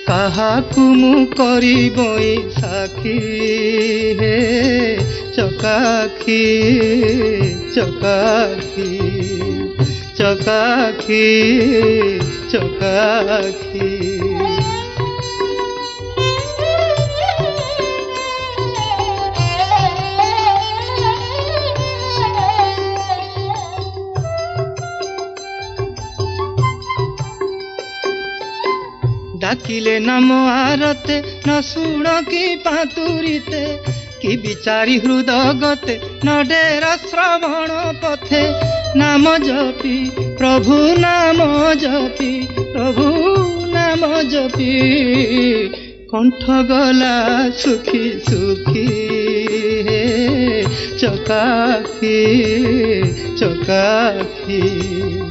काहाकु मु करिबई साखी हे चकाखी चकाखी चकाखी चकाखी। डाकिले नाम आरते न शुण कि पातुरीते कि विचारी हृदगते न डेरा श्रवण पथे नाम जपी प्रभु नाम जपी प्रभु नाम जपी कंठ गला सुखी सुखी हे चकाखी चकाखी।